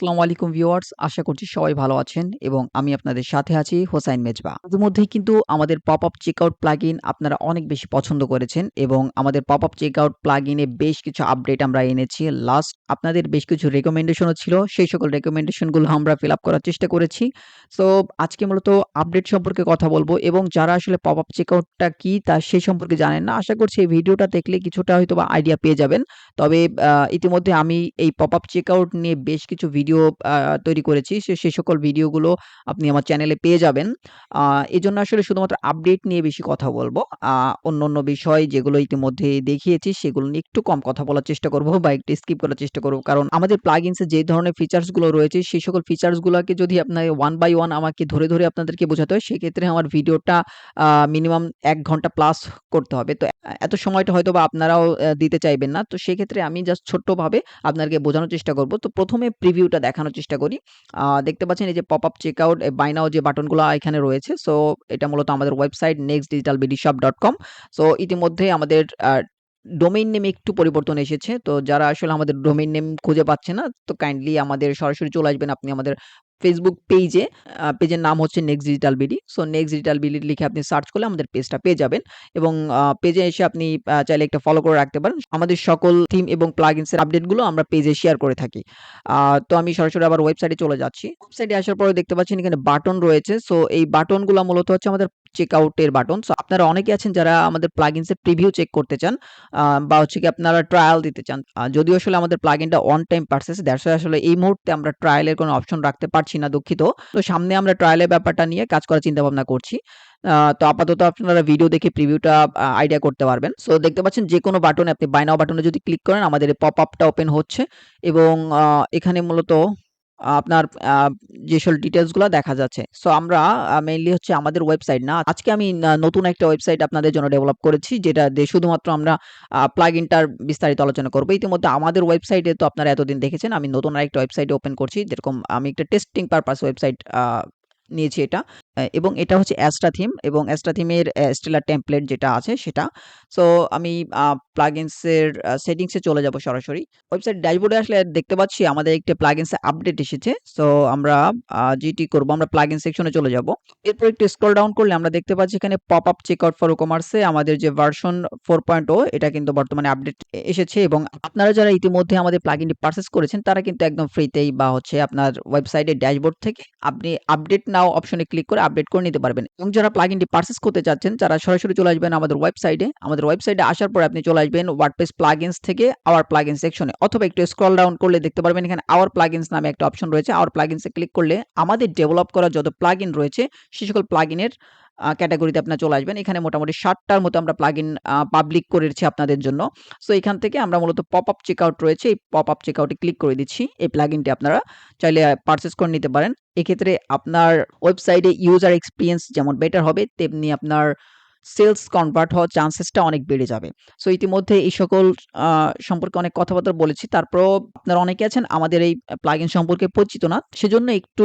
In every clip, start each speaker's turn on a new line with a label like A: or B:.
A: আসসালামু আলাইকুম ভিউয়ার্স। আশা করছি সবাই ভালো আছেন এবং আমি আপনাদের সাথে আছি হোসাইন মেজবা। ইতিমধ্যেই কিন্তু আমাদের পপআপ চেকআউট প্লাগইন আপনারা অনেক বেশি পছন্দ করেছেন এবং আমাদের পপআপ চেকআউট প্লাগইনে বেশ কিছু আপডেট আমরা এনেছি। লাস্ট আপনাদের বেশ কিছু রিকমেন্ডেশনও ছিল। সেই সকল রিকমেন্ডেশন গুলো আমরা ফিল আপ করার চেষ্টা করেছি। সো আজকে মূলত আপডেট সম্পর্কে কথা বলব এবং যারা আসলে পপআপ চেকআউটটা কি তা সেই সম্পর্কে জানেন না, আশা করছি এই ভিডিওটা দেখলে কিছুটা হয়তোবা আইডিয়া পেয়ে যাবেন। তবে ইতিমধ্যে আমি এই পপআপ চেকআউট নিয়ে বেশ কিছু ভিডিও আ তৈরি করেছি। সেই সকল ভিডিওগুলো আপনি আমার চ্যানেলে পেয়ে যাবেন। আ এজন্য আসলে শুধুমাত্র আপডেট নিয়ে বেশি কথা বলবো। অন্যান্য বিষয় যেগুলো ইতিমধ্যে দেখিয়েছি সেগুলো নিয়ে একটু কম কথা বলার চেষ্টা করব বা একটু স্কিপ করার চেষ্টা করব। কারণ আমাদের প্লাগইনস এ যে ধরনের ফিচারস গুলো রয়েছে সেই সকল ফিচারস গুলাকে যদি আপনার ওয়ান বাই ওয়ান আমাকে ধরে আপনাদেরকে বোঝাতে হয়, সেক্ষেত্রে আমার ভিডিওটা মিনিমাম ১ ঘন্টা প্লাস করতে হবে। তো এত সময়টা হয়তোবা আপনারাও দিতে চাইবেন না। তো সেক্ষেত্রে আমি জাস্ট ছোট্টভাবে আপনাদেরকে বোঝানোর চেষ্টা করব। তো ১ম এ প্রিভিউটা দেখানোর চেষ্টা করি। দেখতে পাচ্ছেন এই যে পপআপ চেকআউট বাই নাও যে বাটনগুলা এখানে রয়েছে। সো এটা মূলত আমাদের ওয়েবসাইট nextdigitalbdshop.com। সো ইতিমধ্যে আমাদের ডোমেইন নেমে একটু পরিবর্তন এসেছে। তো যারা আসলে আমাদের ডোমেইন নেম খুঁজে পাচ্ছে না, তো কাইন্ডলি আমাদের সরাসরি চলে আসবেন আপনি আমাদের ফেসবুক পেইজে। পেজের নাম হচ্ছে next digital BD. So next digital BD লিখে আপনি সার্চ করলে আমাদের পেজটা পেয়ে যাবেন এবং পেজে এসে আপনি চাইলে একটা ফলো করে রাখতে পারেন। আমাদের সকল থিম এবং প্লাগইনস এর আপডেটগুলো আমরা পেজে শেয়ার করে থাকি। তো আমি সরাসরি আবার ওয়েবসাইটে চলে যাচ্ছি। ওয়েবসাইটে আসার পরে দেখতে পাচ্ছেন এখানে বাটন রয়েছে। সো এই বাটনগুলা মূলত হচ্ছে আমাদের চেকআউট এর বাটন। সো আপনারা অনেকে আছেন যারা আমাদের প্লাগইনস এর প্রিভিউ চেক করতে চান বা হচ্ছে কি আপনারা ট্রায়াল দিতে চান। যদিও আসলে আমাদের প্লাগইনটা on time purchase, that's why আসলে এই মুহূর্তে আমরা ট্রায়াল এর কোনো অপশন রাখতে পারছি না, দুঃখিত। তো সামনে আমরা ট্রায়াল এর ব্যাপারটা নিয়ে কাজ করার চিন্তা ভাবনা করছি। তো আপাতত আপনারা ভিডিও দেখে প্রিভিউটা আইডিয়া করতে পারবেন। সো দেখতে পাচ্ছেন যেকোনো বাটনে আপনি বাই নাও বাটনে যদি ক্লিক করেন আমাদের এই পপআপটা ওপেন হচ্ছে এবং এখানে মূলত আপনার যে সকল ডিটেইলস গুলা দেখা যাচ্ছে। সো আমরা মেইনলি হচ্ছে আমাদের ওয়েবসাইট না। আজকে আমি নতুন একটা ওয়েবসাইট আপনাদের জন্য ডেভেলপ করেছি, যেটা দিয়ে শুধুমাত্র আমরা প্লাগইনটার বিস্তারিত আলোচনা করব। ইতিমধ্যে আমাদের ওয়েবসাইটে তো আপনারা এতদিন দেখেছেন। আমি নতুন আরেকটা ওয়েবসাইট ওপেন করছি। যেরকম আমি একটা টেস্টিং পারপাস ওয়েবসাইট নিয়েছি এটা। এবং এটা হচ্ছে অ্যাস্ট্রা থিম এবং অ্যাস্ট্রা থিমের স্টেলার টেমপ্লেট যেটা আছে সেটা। সো আমি প্লাগইনস এর সেটিংস এ চলে যাব সরাসরি। ওয়েবসাইট ড্যাশবোর্ডে আসলে দেখতে পাচ্ছি আমাদের একটা প্লাগইনস আপডেট এসেছে। সো আমরা যেটি করব, আমরা প্লাগইন সেকশনে চলে যাব। এরপর একটু স্ক্রল ডাউন করলে আমরা দেখতে পাচ্ছি এখানে পপআপ চেকআউট ফর কমার্স এ আমাদের যে ভার্সন 4.0 এটা কিন্তু বর্তমানে আপডেট এসেছে এবং আপনারা যারা ইতিমধ্যে আমাদের প্লাগইনটি পারচেজ করেছেন তারা কিন্তু একদম ফ্রিতেই বা হচ্ছে আপনার ওয়েবসাইটের ড্যাশবোর্ড থেকে আপনি আপডেট নাও অপশনে ক্লিক করে আপডেট করে নিতে পারবেন। এবং যারা প্লাগইনটি পারচেজ করতে চাচ্ছেন তারা সরাসরি চলে আসবেন আমাদের ওয়েবসাইটে। আমাদের ওয়েবসাইটে আসার পরে আপনি চলে আসবেন ওয়ার্ডপ্রেস প্লাগইনস থেকে আওয়ার প্লাগইন সেকশনে, অথবা একটু স্ক্রল ডাউন করলে দেখতে পারবেন এখানে আওয়ার প্লাগইনস নামে একটা অপশন রয়েছে। আওয়ার প্লাগইনস এ ক্লিক করলে আমাদের ডেভেলপ করা যত প্লাগইন রয়েছে সে সকল প্লাগইনের ক্যাটেগরিতে আপনারা চলে আসবেন। এখানে মোটামুটি ৬০ টার মতো আমরা প্লাগইন পাবলিক করেছি আপনাদের জন্য। সো এখান থেকে আমরা মূলত পপআপ চেকআউট রয়েছে, এই পপআপ চেকআউটে ক্লিক করে দিচ্ছি। এই প্লাগইনটি আপনারা চাইলে পারচেজ করে নিতে পারেন। এক্ষেত্রে আপনার ওয়েবসাইটে ইউজার এক্সপেরিয়েন্স যেমন বেটার হবে, তেমনি আপনার সেলস কনভার্ট হওয়ার চান্সেসটা অনেক বেড়ে যাবে। সো ইতিমধ্যে এই সকল সম্পর্কে অনেক কথাবার্তা বলেছি। তারপরেও আপনারা অনেকে আছেন আমাদের এই প্লাগইন সম্পর্কে পরিচিত না। সেজন্য একটু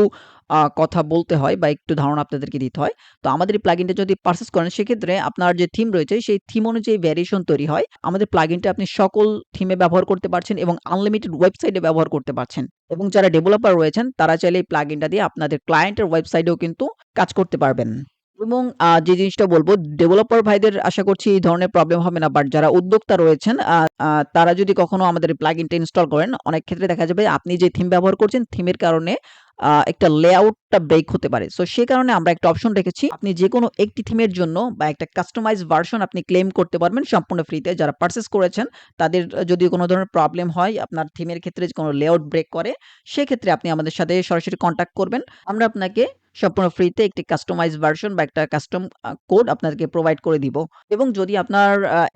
A: কথা বলতে হয় বা একটু ধারণা আপনাদেরকে দিতে হয়। তো আমাদের এই প্লাগইনটা যদি পারচেজ করেন সেক্ষেত্রে আপনার যে থিম রয়েছে সেই থিম অনুযায়ী ভেরিয়েশন তৈরি হয়। আমাদের প্লাগইনটা আপনি সকল থিমে ব্যবহার করতে পারছেন এবং আনলিমিটেড ওয়েবসাইটে ব্যবহার করতে পারছেন। এবং যারা ডেভেলপার রয়েছেন তারা চাইলে এই প্লাগইনটা দিয়ে আপনাদের ক্লায়েন্টের ওয়েবসাইটেও কিন্তু কাজ করতে পারবেন। এবং যে জিনিসটা বলব, ডেভেলপার ভাইদের আশা করছি এই ধরনের প্রবলেম হবে না। বাট যারা উদ্যোক্তা রয়েছেন আ আ তারা যদি কখনো আমাদের এই প্লাগইনটা ইনস্টল করেন, অনেক ক্ষেত্রে দেখা যাবে আপনি যে থিম ব্যবহার করছেন, থিমের কারণে একটা লেআউটটা ব্রেক হতে পারে। সো সে কারণে আমরা একটা অপশন রেখেছি। আপনি যেকোনো একটি থিমের জন্য বা একটা কাস্টমাইজড ভার্সন আপনি ক্লেম করতে পারবেন সম্পূর্ণ ফ্রিতে। যারা পারচেজ করেছেন তাদের যদি কোনো ধরনের প্রবলেম হয়, আপনার থিমের ক্ষেত্রে কোনো লেআউট ব্রেক করে, সেক্ষেত্রে আপনি আমাদের সাথে সরাসরি কনট্যাক্ট করবেন। আমরা আপনাকে সম্পূর্ণ ফ্রিতে একটি কাস্টমাইজড ভার্সন বা একটা কাস্টম কোড আপনাদেরকে প্রোভাইড করে দিব। এবং যদি আপনার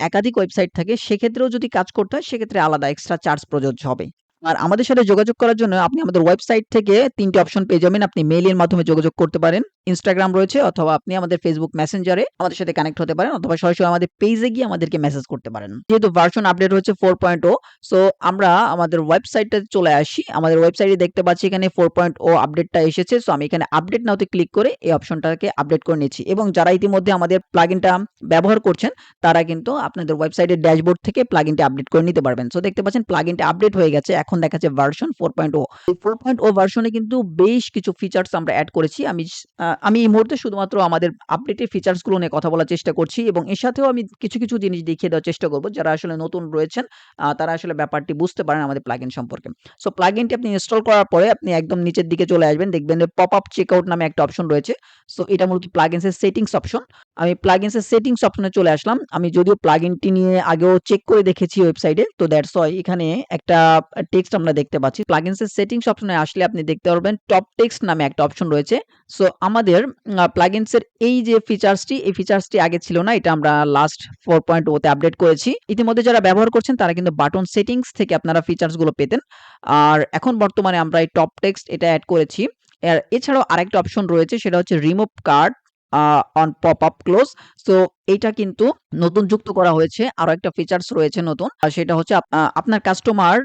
A: একাধিক ওয়েবসাইট থাকে সেক্ষেত্রেও যদি কাজ করতে হয় সেক্ষেত্রে আলাদা এক্সট্রা চার্জ প্রযোজ্য হবে। আর আমাদের সাথে যোগাযোগ করার জন্য আপনি আমাদের ওয়েবসাইট থেকে ৩ টে অপশন পেয়ে যাবেন। আপনি মেইলের মাধ্যমে যোগাযোগ করতে পারেন। Instagram রয়েছে, অথবা আপনি আমাদের Facebook Messenger-এ আমাদের সাথে কানেক্ট হতে পারেন, অথবা সরাসরি আমাদের পেজে গিয়ে আমাদেরকে মেসেজ করতে পারেন। যেহেতু ভার্সন আপডেট হচ্ছে 4.0, সো আমরা আমাদের ওয়েবসাইটটাতে চলে আসি। আমাদের ওয়েবসাইটে দেখতে পাচ্ছি এখানে 4.0 আপডেটটা এসেছে। সো আমি এখানে আপডেট নাওতে ক্লিক করে এই অপশনটাকে আপডেট করে নিচ্ছি, এবং যারা ইতিমধ্যে আমাদের প্লাগইনটা ব্যবহার করছেন তারা কিন্তু আপনাদের ওয়েবসাইটের ড্যাশবোর্ড থেকে প্লাগইনটা আপডেট করে নিতে পারবেন। সো দেখতে পাচ্ছেন প্লাগইনটা আপডেট হয়ে গেছে। এখন দেখাচ্ছে ভার্সন 4.0। এই 4.0 ভার্সনে কিন্তু বেশ কিছু ফিচার্স আমরা এড করেছি। আমি এই মুহূর্তে শুধুমাত্র আমাদের আপডেটের ফিচার্স গুলো নিয়ে কথা বলার চেষ্টা করছি, এবং এর সাথেও আমি কিছু জিনিস দেখিয়ে দেওয়ার চেষ্টা করব যারা আসলে নতুন রয়েছেন, তারা আসলে ব্যাপারটি বুঝতে পারেন আমাদের প্লাগইন সম্পর্কে। সো প্লাগইনটি আপনি ইনস্টল করার পরে আপনি একদম নিচের দিকে চলে আসবেন, দেখবেন যে পপআপ চেকআউট নামে একটা অপশন রয়েছে। সো এটা মূলত প্লাগইনস এর সেটিংস অপশন। আমি প্লাগইনস এর সেটিংস অপশনে চলে আসলাম। আমি যদিও প্লাগইনটি নিয়ে আগেও চেক করে দেখেছি ওয়েবসাইটে, তো দ্যাটস ওয়াই এখানে একটা টেক্সট আমরা দেখতে পাচ্ছি। প্লাগইনস এর সেটিংস অপশনে আসলে আপনি দেখতে পারবেন টপ টেক্সট নামে একটা অপশন রয়েছে। সো আমাদের প্লাগইনস এর এই যে ফিচার্সটি, এই ফিচার্সটি আগে ছিল না। এটা আমরা লাস্ট 4.0 তে আপডেট করেছি। ইতিমধ্যে যারা ব্যবহার করছেন তারা কিন্তু বাটন সেটিংস থেকে আপনারা ফিচার্স গুলো পেতেন। আর এখন বর্তমানে আমরা এই টপ টেক্সট এটা এড করেছি। এছাড়াও আরেকটা অপশন রয়েছে, সেটা হচ্ছে remove card on popup close. So এইটা কিন্তু নতুন যুক্ত করা হয়েছে। আরো একটা ফিচার্স রয়েছে নতুন, আর সেটা হচ্ছে আপনার কাস্টমার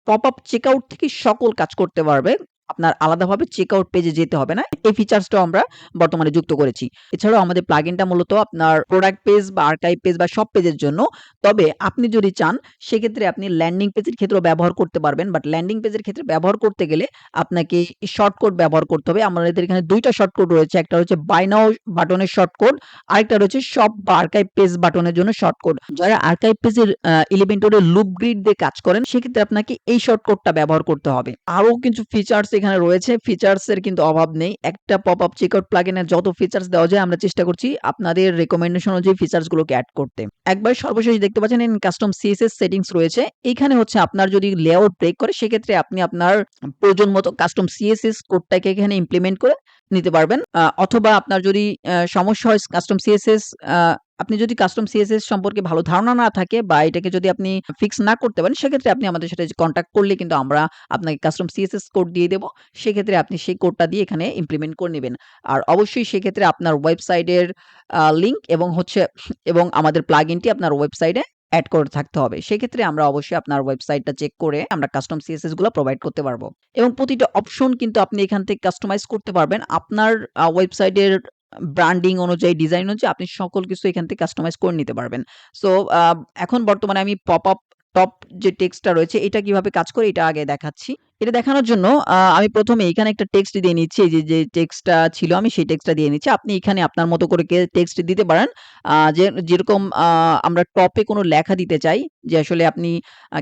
A: পপআপ চেকআউট থেকে সকল কাজ করতে পারবে। আপনার আলাদাভাবে চেকআউট পেজে যেতে হবে না। এই ফিচার্সটাও আমরা বর্তমানে যুক্ত করেছি। এছাড়াও আমাদের প্লাগইনটা মূলত আপনার প্রোডাক্ট পেজ বা আর্কাইভ পেজ বা সব পেজের জন্য। তবে আপনি যদি চান সেক্ষেত্রে আপনি ল্যান্ডিং পেজের ক্ষেত্রেও ব্যবহার করতে পারবেন। বাট ল্যান্ডিং পেজের ক্ষেত্রে ব্যবহার করতে গেলে আপনাকে শর্টকাট ব্যবহার করতে হবে। আমাদের এখানে ২ টা শর্টকাট রয়েছে। একটা হচ্ছে বাই নাও বাটনের শর্টকাট, আরেকটা রয়েছে শপ বা আর্কাইভ পেজ বাটনের জন্য শর্টকাট। যারা আর্কাইভ পেজের এলিমেন্টরের লুপ গ্রিড দিয়ে কাজ করেন সেক্ষেত্রে আপনাকে এই শর্টকাটটা ব্যবহার করতে হবে। আরো কিছু ফিচার্স এখানে রয়েছে, ফিচার্স এর কিন্তু অভাব নেই। একটা পপআপ চেকআউট প্লাগইনে যত ফিচার্স দেওয়া যায় আমরা চেষ্টা করছি আপনাদের রিকমেন্ডেশন অনুযায়ী ফিচার্স গুলোকে এড করতে। একবার সর্বশেষ দেখতে পাচ্ছেন ইন কাস্টম সিএসএস সেটিংস রয়েছে। এখানে হচ্ছে আপনার যদি লেআউট ব্রেক করে সেক্ষেত্রে আপনি আপনার প্রয়োজন মতো কাস্টম সিএসএস কোডটাকে এখানে ইমপ্লিমেন্ট করে নিতে পারবেন। অথবা আপনার যদি সমস্যা হয় কাস্টম সিএসএস, আপনি যদি কাস্টম সিএসএস সম্পর্কে ভালো ধারণা না থাকে বা এটাকে যদি আপনি ফিক্স না করতে পারেন সেক্ষেত্রে আপনি আমাদের সাথে কন্টাক্ট করলে কিন্তু আমরা আপনাকে কাস্টম সিএসএস কোড দিয়ে দেব। সেক্ষেত্রে আপনি সেই কোডটা দিয়ে এখানে ইমপ্লিমেন্ট করে নেবেন। আর অবশ্যই সেক্ষেত্রে আপনার ওয়েবসাইটের লিংক এবং আমাদের প্লাগইনটি আপনার ওয়েবসাইটে এড করে থাকতে হবে। সেক্ষেত্রে আমরা অবশ্যই আপনার ওয়েবসাইটটা চেক করে আমরা কাস্টম সিএসএস গুলো প্রোভাইড করতে পারবো। এবং প্রতিটা অপশন কিন্তু আপনি এখান থেকে কাস্টমাইজ করতে পারবেন। আপনার ওয়েবসাইটের ব্র্যান্ডিং অনুযায়ী, ডিজাইন অনুযায়ী আপনি সকল কিছু এখান থেকে কাস্টমাইজ করে নিতে পারবেন। সো এখন বর্তমানে আমি পপআপ টপ যে টেক্সটটা রয়েছে এটা কিভাবে কাজ করে এটা আগে দেখাচ্ছি। এটা দেখানোর জন্য আমি প্রথমে এখানে একটা টেক্সট দিয়ে নিচ্ছি। এই যে টেক্সটটা ছিল আমি সেই টেক্সটটা দিয়ে নিচ্ছি। আপনি এখানে আপনার মতো করে টেক্সট দিতে পারেন। যেরকম আমরা টপে কোনো লেখা দিতে চাই যে আসলে আপনি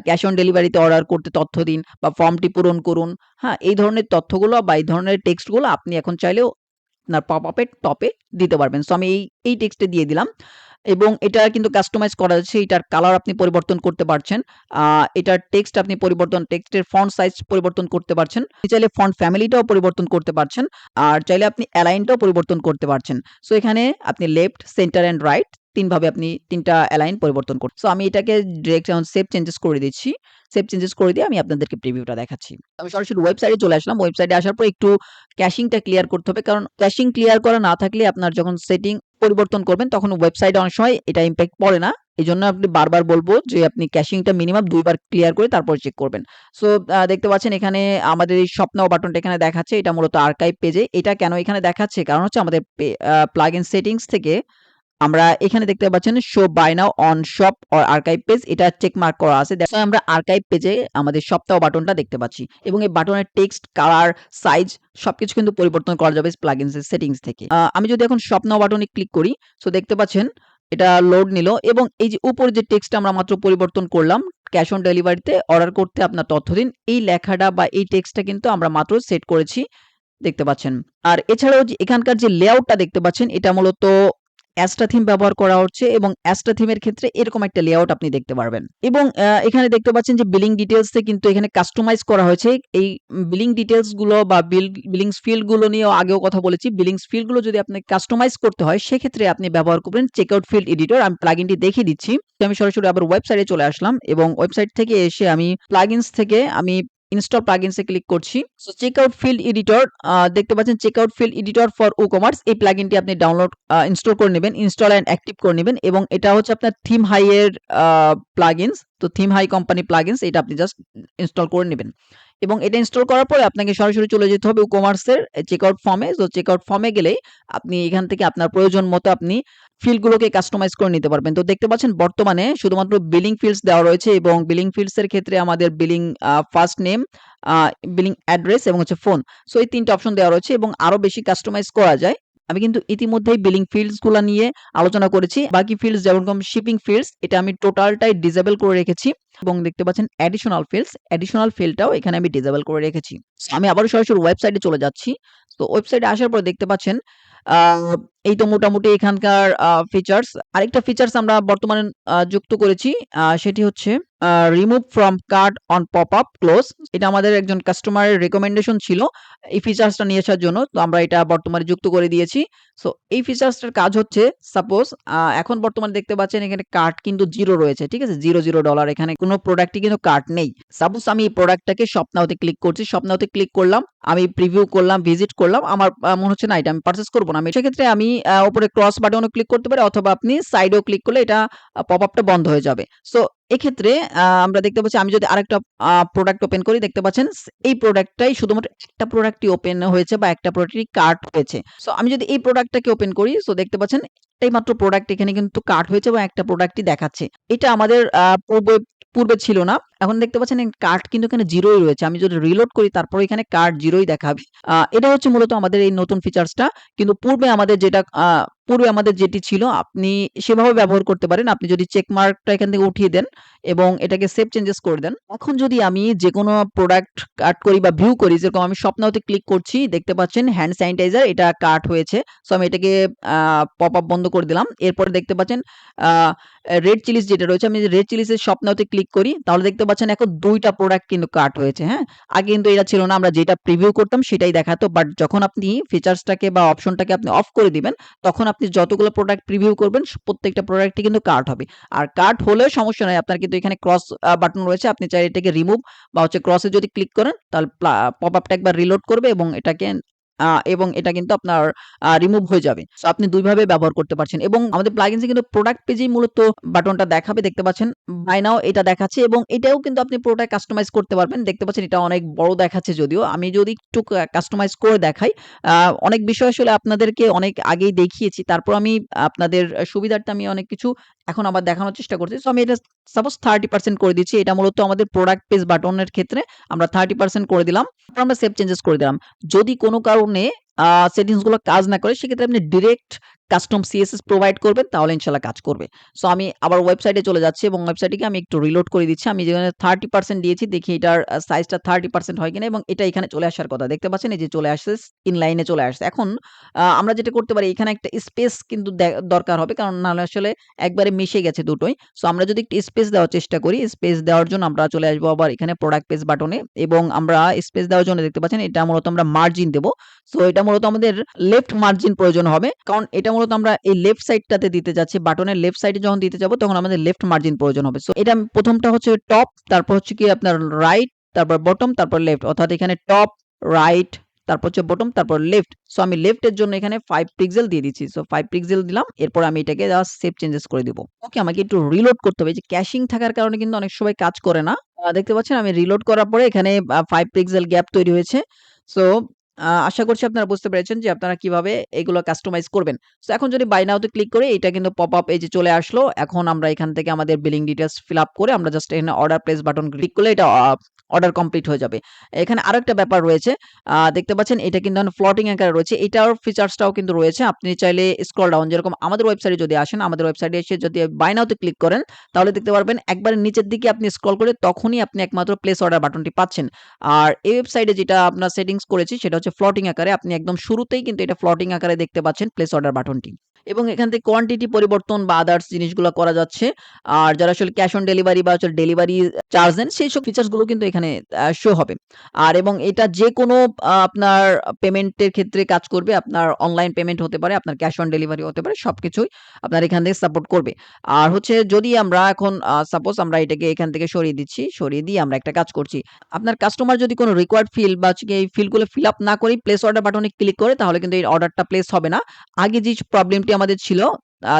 A: ক্যাশ অন ডেলিভারিতে অর্ডার করতে তথ্য দিন বা ফর্মটি পূরণ করুন। হ্যাঁ? এই ধরনের তথ্যগুলো বা এই ধরনের টেক্সটগুলো আপনি এখন চাইলেও আপনার পপআপের টপে দিতে পারবেন। সো আমি এই টেক্সটে দিয়ে দিলাম, এবং এটা কিন্তু কাস্টমাইজ করা যাচ্ছে। এটার কালার আপনি পরিবর্তন করতে পারছেন। এটার টেক্সট আপনি টেক্সটের ফন্ট সাইজ পরিবর্তন করতে পারছেন। আপনি চাইলে ফন্ট ফ্যামিলিটাও পরিবর্তন করতে পারছেন। আর চাইলে আপনি অ্যালাইনটাও পরিবর্তন করতে পারছেন। সো এখানে আপনি লেফট, সেন্টার অ্যান্ড রাইট ৩ ভাবে আপনি ৩ টা অ্যালাইন পরিবর্তন সো আমি এটাকে ডিরেক্ট এখন সেভ চেঞ্জেস করে দিচ্ছি। সেভ চেঞ্জেস করে দিয়ে আমি আপনাদেরকে প্রিভিউটা দেখাচ্ছি। আমি সরাসরি ওয়েবসাইটে চলে আসলাম। ওয়েবসাইটে আসার পর একটু ক্যাশিংটা ক্লিয়ার করতে হবে। কারণ ক্যাশিং ক্লিয়ার করা না থাকলে আপনার যখন সেটিং পরিবর্তন করবেন তখন ওয়েবসাইটে অনেক সময় এটা ইমপ্যাক্ট পড়ে না। এজন্য আপনি বারবার বলবো যে আপনি ক্যাশিংটা মিনিমাম ২ বার ক্লিয়ার করে তারপর চেক করবেন। সো দেখতে পাচ্ছেন এখানে আমাদের এই শপ নাও বাটনটা এখানে দেখাচ্ছে। এটা মূলত আর্কাইভ পেজে। এটা কেন এখানে দেখাচ্ছে? কারণ হচ্ছে আমাদের প্লাগইন সেটিংস থেকে আমরা এখানে দেখতে পাচ্ছেন show buy now on shop or archive page, এটা চেক মার্ক করা আছে। দ্যাটস ওয়াই আমরা আর্কাইভ পেজে আমাদের সপ্তাহ বাটনটা দেখতে পাচ্ছি, এবং এই বাটনের টেক্সট, কালার, সাইজ সবকিছু কিন্তু পরিবর্তন করা যাবে প্লাগইনস এর সেটিংস থেকে। আমি যদি এখন শপ নাও বাটনে ক্লিক করি, সো দেখতে পাচ্ছেন এটা লোড নিল, এবং এই যে উপরে যে টেক্সটটা আমরা মাত্র পরিবর্তন করলাম, ক্যাশ অন ডেলিভারিতে অর্ডার করতে আপনার তথ্য দিন, এই লেখাটা বা এই টেক্সটটা কিন্তু আমরা মাত্র সেট করেছি, দেখতে পাচ্ছেন। আর এছাড়াও যে এখানকার যে লেআউটটা দেখতে পাচ্ছেন এটা মূলত অ্যাস্টা থিম ব্যবহার করা হচ্ছে, এবং অ্যাস্টা থিমের ক্ষেত্রে এরকম একটা লেআউট আপনি দেখতে পারবেন। এবং এখানে দেখতে পাচ্ছেন যে বিলিং ডিটেইলস এ কিন্তু এখানে কাস্টমাইজ করা হয়েছে। এই বিলিং ডিটেইলস গুলো বা বিলিংস ফিল্ড গুলো নিয়েও আগেও কথা বলেছি। বিলিংস ফিল্ড গুলো যদি আপনাকে কাস্টমাইজ করতে হয় সেক্ষেত্রে আপনি ব্যবহার করবেন চেকআউট ফিল্ড এডিটর। আমি প্লাগইনটি দেখিয়ে দিচ্ছি। তো আমি সরাসরি আবার ওয়েবসাইটে চলে আসলাম, এবং ওয়েবসাইট থেকে এসে আমি প্লাগইনস থেকে আমি ইনস্টল প্লাগইনস এ ক্লিক করছি। সো চেকআউট ফিল্ড এডিটর দেখতে পাচ্ছেন checkout field editor for WooCommerce এই প্লাগইনটি আপনি ডাউনলোড ইনস্টল করে নেবেন, ইনস্টল এন্ড অ্যাক্টিভ করে নেবেন এবং এটা হচ্ছে আপনার থিম হাই এর প্লাগইনস। তো থিম হাই কোম্পানি প্লাগইনস এটা আপনি জাস্ট ইনস্টল করে নেবেন। এবং এটা ইনস্টল করার পরে আপনাকে সরাসরি চলে যেতে হবে WooCommerce এর চেকআউট ফর্মে। সো চেকআউট ফর্মে গেলেই আপনি এখান থেকে আপনার প্রয়োজন মতো আপনি ফিল্ড গুলোকে কাস্টমাইজ করে নিতে পারবেন। তো দেখতে পাচ্ছেন বর্তমানে শুধুমাত্র বিলিং ফিল্ডস দেওয়া রয়েছে এবং বিলিং ফিল্ডস এর ক্ষেত্রে আমাদের বিলিং ফার্স্ট নেম, আ বিলিং অ্যাড্রেস এবং হচ্ছে ফোন। সো এই ৩ টা অপশন দেওয়া রয়েছে এবং আরো বেশি কাস্টমাইজ করা যায়। আমি কিন্তু ইতিমধ্যেই বিলিং ফিল্ডস গুলা নিয়ে আলোচনা করেছি। বাকি ফিল্ডস যেরকম শিপিং ফিল্ডস এটা আমি টোটালটাই ডিসেবল করে রেখেছি এবং দেখতে পাচ্ছেন অ্যাডিশনাল ফিল্ডস, অ্যাডিশনাল ফিল্ডটাও এখানে আমি ডিসেবল করে রেখেছি। আমি আবারও সরাসরি ওয়েবসাইটে চলে যাচ্ছি। তো ওয়েবসাইটে আসার পর দেখতে পাচ্ছেন আ এই তো মোটামুটি এখানকার ফিচার্স। আরেকটা ফিচার্স আমরা বর্তমানে যুক্ত করেছি। সেটি হচ্ছে remove from cart on popup close. এটা আমাদের একজন কাস্টমারের রিকমেন্ডেশন ছিল এই ফিচার্সটা নিয়ে আসার জন্য। তো আমরা এটা বর্তমানে যুক্ত করে দিয়েছি। সো এই ফিচার্সটার কাজ হচ্ছে সাপোজ এখন বর্তমানে দেখতে পাচ্ছেন এখানে কার্ট কিন্তু 0 রয়েছে। ঠিক আছে? $0 এখানে কোনো প্রোডাক্টই কিন্তু কার্ট নেই। সাপোজ আমি এই প্রোডাক্টটাকে শপ নাওতে ক্লিক করছি। শপ নাওতে ক্লিক করলাম। আমি প্রিভিউ করলাম, ভিজিট করলাম। আমার মনে হচ্ছে না এটা আমি পারচেজ করব না। সেক্ষেত্রে আমি উপরে ক্রস বাটনও ক্লিক করতে পারি অথবা আপনি সাইডেও ক্লিক করলে এটা পপআপটা বন্ধ হয়ে যাবে। সো এক্ষেত্রে আমরা দেখতে পাচ্ছি আমি যদি আরেকটা প্রোডাক্ট ওপেন করি দেখতে পাচ্ছেন এই প্রোডাক্টটাই শুধুমাত্র একটা প্রোডাক্টই ওপেন হয়েছে বা একটা প্রোডাক্টই কার্ট হয়েছে। সো আমি যদি এই প্রোডাক্টটাকে ওপেন করি সো দেখতে পাচ্ছেন একটাই মাত্র প্রোডাক্ট এখানে কিন্তু কার্ট হয়েছে এবং একটা প্রোডাক্টই দেখাচ্ছে। এটা আমাদের পূর্বে ছিল না। এখন দেখতে পাচ্ছেন কার্ট কিন্তু এখানে 0 ই রয়েছে। আমি যদি রিলোড করি তারপরে এখানে কার্ট 0 ই দেখাবে। এটা হচ্ছে মূলত আমাদের এই নতুন ফিচার্সটা। কিন্তু পূর্বে আমাদের যেটি ছিল আপনি সেভাবে ব্যবহার করতে পারেন। আপনি যদি চেক মার্কটা এখান থেকে উঠিয়ে দেন এবং এটাকে সেভ চেঞ্জেস করে দেন। এখন যদি আমি যেকোনো প্রোডাক্ট কার্ট করি বা ভিউ করি যেরকম আমি শপ নাওতে ক্লিক করছি দেখতে পাচ্ছেন হ্যান্ড স্যানিটাইজার এটা কার্ট হয়েছে। সো আমি এটাকে পপআপ বন্ধ করে দিলাম। এরপরে দেখতে পাচ্ছেন আ রেড চিলিস যেটা রয়েছে আমি রেড চিলিস এর শপ নাওতে ক্লিক করি তাহলে দেখতে পাচ্ছেন এখন ২ টা প্রোডাক্ট কিন্তু কার্ট হয়েছে, হ্যাঁ? আগে কিন্তু এটা ছিল না। আমরা যেটা প্রিভিউ করতাম সেটাই দেখাতো। বাট যখন আপনি ফিচার্সটাকে বা অপশনটাকে আপনি অফ করে দিবেন তখন আপনি যতগুলো প্রোডাক্ট প্রিভিউ করবেন প্রত্যেকটা প্রোডাক্টই কিন্তু কার্ট হবে। আর কার্ট হলেও সমস্যা নাই। আপনার কিন্তু এখানে ক্রস বাটন রয়েছে। আপনি চাইলে এটাকে রিমুভ বা হচ্ছে ক্রসে যদি ক্লিক করেন তাহলে পপআপটা একবার রিলোড করবে এবং এটা কিন্তু আপনার রিমুভ হয়ে যাবে। সো আপনি ২ ভাবে ব্যবহার করতে পারছেন এবং আমাদের প্লাগইনস এ কিন্তু প্রোডাক্ট পেজেই মূলত বাটনটা দেখাবে। দেখতে পাচ্ছেন বাই নাও এটা দেখাচ্ছে এবং এটাও কিন্তু আপনি পুরোটাই কাস্টমাইজ করতে পারবেন। দেখতে পাচ্ছেন এটা অনেক বড় দেখাচ্ছে যদিও। আমি যদি একটু কাস্টমাইজ করে দেখাই, আ অনেক বিষয় আসলে আপনাদেরকে অনেক আগেই দেখিয়েছি। তারপর আমি আপনাদের সুবিধার্থে আমি অনেক কিছু এখন আবার দেখানোর চেষ্টা করছি। সো আমি এটা সাপোজ 30% করে দিচ্ছি। এটা মূলত আমাদের প্রোডাক্ট পেজ বাটনের ক্ষেত্রে আমরা 30% করে দিলাম। তারপর আমরা সেভ চেঞ্জেস করে দিলাম। যদি কোনো কারণে সেটিংস গুলো কাজ না করে সেক্ষেত্রে আপনি ডিরেক্ট কাস্টম সিএসএস প্রোভাইড করবেন তাহলে ইনশাআল্লাহ কাজ করবে। সো আমি আবার ওয়েবসাইটে চলে যাচ্ছি এবং ওয়েবসাইটটিকে আমি একটু রিলোড করে দিচ্ছি। আমি যেখানে 30% দিয়েছি দেখি এটার সাইজটা 30% হয় কিনা এবং এটা এখানে চলে আসার কথা। দেখতে পাচ্ছেন এই যে চলে আসছে ইনলাইনে চলে আসছে। এখন আমরা যেটা করতে পারি এখানে একটা স্পেস কিন্তু দরকার হবে। কারণ নাহলে আসলে একবারে মিশে গেছে দুটোই। সো আমরা যদি একটু স্পেস দেওয়ার চেষ্টা করি, স্পেস দেওয়ার জন্য আমরা চলে আসবো আবার এখানে প্রোডাক্ট পেজ বাটনে এবং আমরা স্পেস দেওয়ার জন্য দেখতে পাচ্ছেন এটা মূলত আমরা মার্জিন দেব। সো এটা মূলত আমাদের লেফট মার্জিন প্রয়োজন হবে। কারণ এটা মূলত আমরা এই লেফট সাইডটাতে দিতে যাচ্ছি। বাটনের লেফট সাইডে যখন দিতে যাব তখন আমাদের লেফট মার্জিন প্রয়োজন হবে। সো এটা প্রথমটা হচ্ছে টপ, তারপর হচ্ছে কি আপনার রাইট, তারপর বটম, তারপর লেফট। অর্থাৎ এখানে টপ, রাইট, তারপর হচ্ছে বটম, তারপর লেফট। সো আমি লেফট এর জন্য এখানে 5 পিক্সেল দিয়ে দিচ্ছি। সো 5 পিক্সেল দিলাম। এরপর আমি এটাকে জাস্ট সেভ চেঞ্জেস করে দিব। ওকে আমাকে একটু রিলোড করতে হবে। এই যে ক্যাশিং থাকার কারণে কিন্তু অনেক সময় কাজ করে না। দেখতে পাচ্ছেন আমি রিলোড করার পরে এখানে 5 পিক্সেল গ্যাপ তৈরি হয়েছে। সো আশা করছি আপনারা বুঝতে পেরেছেন যে আপনারা কিভাবে এগুলো কাস্টমাইজ করবেন। সো এখন যদি বাই নাও তে ক্লিক করি এটা কিন্তু পপআপ এই যে চলে আসলো। এখন আমরা এখান থেকে আমাদের বিলিং ডিটেইলস ফিল আপ করে আমরা জাস্ট এখানে অর্ডার প্লেস বাটন ক্লিক করলে এটা অর্ডার কমপ্লিট হয়ে যাবে। এখানে আরেকটা ব্যাপার রয়েছে। দেখতে পাচ্ছেন এটা কিন্তু এখন ফ্লোটিং আকারে রয়েছে। এটার ফিচার্সটাও কিন্তু রয়েছে। আপনি চাইলে স্ক্রল ডাউন যেরকম আমাদের ওয়েবসাইটে যদি আসেন, আমাদের ওয়েবসাইটে এসে যদি বাই নাও তে ক্লিক করেন তাহলে দেখতে পারবেন একবারে নিচের দিকে আপনি স্ক্রল করে তখনই আপনি একমাত্র প্লেস অর্ডার বাটনটি পাচ্ছেন। আর এই ওয়েবসাইটে যেটা আপনার সেটিংস করেছি সেটা হচ্ছে ফ্লোটিং আকারে। আপনি একদম শুরুতেই কিন্তু এটা ফ্লোটিং আকারে দেখতে পাচ্ছেন প্লেস অর্ডার বাটনটি। এবং এখান থেকে কোয়ান্টিটি পরিবর্তন বা আদার্স জিনিসগুলো করা যাচ্ছে। আর যারা আসলে ক্যাশ অন ডেলিভারি বা হচ্ছে ডেলিভারি চার্জ দেন সেইসব ফিচার্স গুলো কিন্তু এখানে শো হবে। আর এবং এটা যেকোনো আপনার পেমেন্টের ক্ষেত্রে কাজ করবে। আপনার অনলাইন পেমেন্ট হতে পারে, আপনার ক্যাশ অন ডেলিভারি হতে পারে। সবকিছুই আপনার এখান থেকে সাপোর্ট করবে। আর হচ্ছে যদি আমরা এখন সাপোজ আমরা এটাকে এখান থেকে সরিয়ে দিচ্ছি। সরিয়ে দিয়ে আমরা একটা কাজ করছি। আপনার কাস্টমার যদি কোনো রিকোয়ার্ড ফিল্ড বা হচ্ছে গিয়ে এই ফিল্ডগুলো ফিল আপ না করেই প্লেস অর্ডার বাটনে ক্লিক করে তাহলে কিন্তু এই অর্ডারটা প্লেস হবে না। আগে যে প্রবলেমটি আমাদের ছিল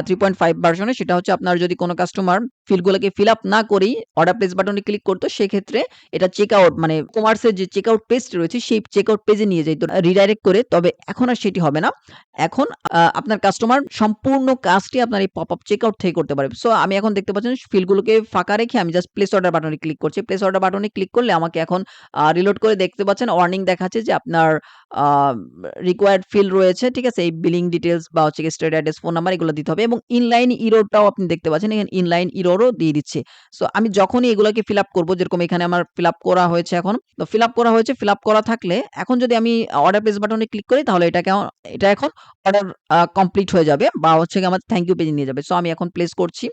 A: 3.5 ভার্সনে সেটা হচ্ছে আপনার যদি কোনো কাস্টমার ফিল্ডগুলোকে ফিল আপ না করেই অর্ডার প্লেস বাটনে ক্লিক করতো সেক্ষেত্রে এটা চেকআউট মানে কমার্সের যে চেকআউট পেজটি রয়েছে সেই চেকআউট পেজে নিয়ে যাইত রিডাইরেক্ট করে। তবে এখন আর সেটি হবে না। এখন আপনার কাস্টমার সম্পূর্ণ কাজটি আপনার এই পপআপ চেকআউট থেকে করতে পারবে। সো আমি এখন দেখতে পাচ্ছেন ফিল্ডগুলোকে ফাঁকা রেখে আমি জাস্ট প্লেস অর্ডার বাটনে ক্লিক করছি। প্লেস অর্ডার বাটনে ক্লিক করলে আমাকে এখন রিলোড করে দেখতে পাচ্ছেন ওয়ার্নিং দেখাচ্ছে যে আপনার আ রিকোয়ার্ড ফিল্ড রয়েছে। ঠিক আছে? এই বিলিং ডিটেইলস বা হচ্ছে গিয়ে স্টেট অ্যাড্রেস, ফোন নাম্বার এগুলো দিতে হবে এবং ইনলাইন এররটাও আপনি দেখতে পাচ্ছেন। এখানে ইনলাইন এররও দিয়ে দিচ্ছে। সো আমি যখনই এগুলাকে ফিল আপ করব যেরকম এখানে আমার ফিল আপ করা হয়েছে এখন। তো ফিল আপ করা হয়েছে, ফিল আপ করা থাকলে এখন যদি আমি অর্ডার প্লেস বাটনে ক্লিক করি তাহলে এটা এখন অর্ডার কমপ্লিট হয়ে যাবে বা হচ্ছে গিয়ে আমার থ্যাংক ইউ পেজে নিয়ে যাবে। সো আমি এখন প্লেস করছি।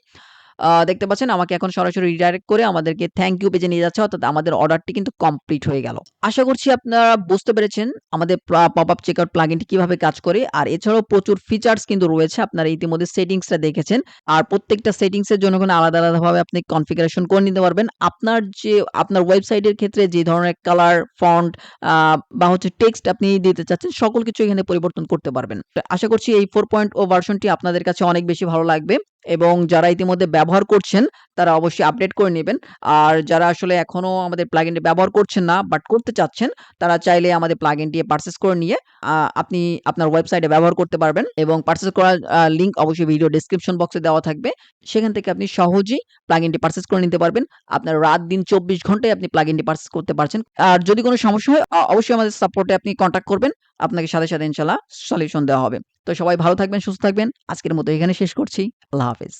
A: দেখতে পাচ্ছেন আমাকে এখন সরাসরি রিডাইরেক্ট করে আমাদেরকে থ্যাংক ইউ পেজে নিয়ে যাচ্ছে অর্থাৎ আমাদের অর্ডারটি কিন্তু কমপ্লিট হয়ে গেল। আশা করছি আপনারা বুঝতে পেরেছেন আমাদের পপআপ চেকআউট প্লাগইনটি কিভাবে কাজ করে। আর এছাড়াও প্রচুর ফিচার্স কিন্তু রয়েছে। আপনারা ইতিমধ্যে সেটিংসটা দেখেছেন। আর প্রত্যেকটা সেটিংস এর জন্য কিন্তু আলাদা, আলাদাভাবে আপনি কনফিগারেশন করে নিতে পারবেন। আপনার ওয়েবসাইটের ক্ষেত্রে যে ধরনের কালার, ফন্ট আ বা হচ্ছে টেক্সট আপনি দিতে চাচ্ছেন সকল কিছু এখানে পরিবর্তন করতে পারবেন। আশা করছি এই 4.0 ভার্সনটি আপনাদের কাছে অনেক বেশি ভালো লাগবে। এবং যারা ইতিমধ্যে ব্যবহার করছেন তারা অবশ্যই আপডেট করে নিবেন। আর যারা আসলে এখনো আমাদের প্লাগইনটি ব্যবহার করছেন না বাট করতে চাচ্ছেন, তারা চাইলে আমাদের প্লাগইনটি পারচেজ করে নিয়ে আপনি আপনার ওয়েবসাইটে ব্যবহার করতে পারবেন এবং পারচেজ করার লিংক অবশ্যই ভিডিও ডেসক্রিপশন বক্সে দেওয়া থাকবে। সেখান থেকে আপনি সহজেই প্লাগইনটি পারচেজ করে নিতে পারবেন। আপনার রাত দিন ২৪ ঘন্টায় আপনি প্লাগইনটি পারচেজ করতে পারছেন। আর যদি কোনো সমস্যা হয় অবশ্যই আমাদের সাপোর্টে আপনি কনট্যাক্ট করবেন। আপনাকে সাথে, সাথে ইনশাআল্লাহ সলিউশন দেওয়া হবে। তো সবাই ভালো থাকবেন, সুস্থ থাকবেন। আজকের মতো এখানে শেষ করছি। আল্লাহ হাফেজ।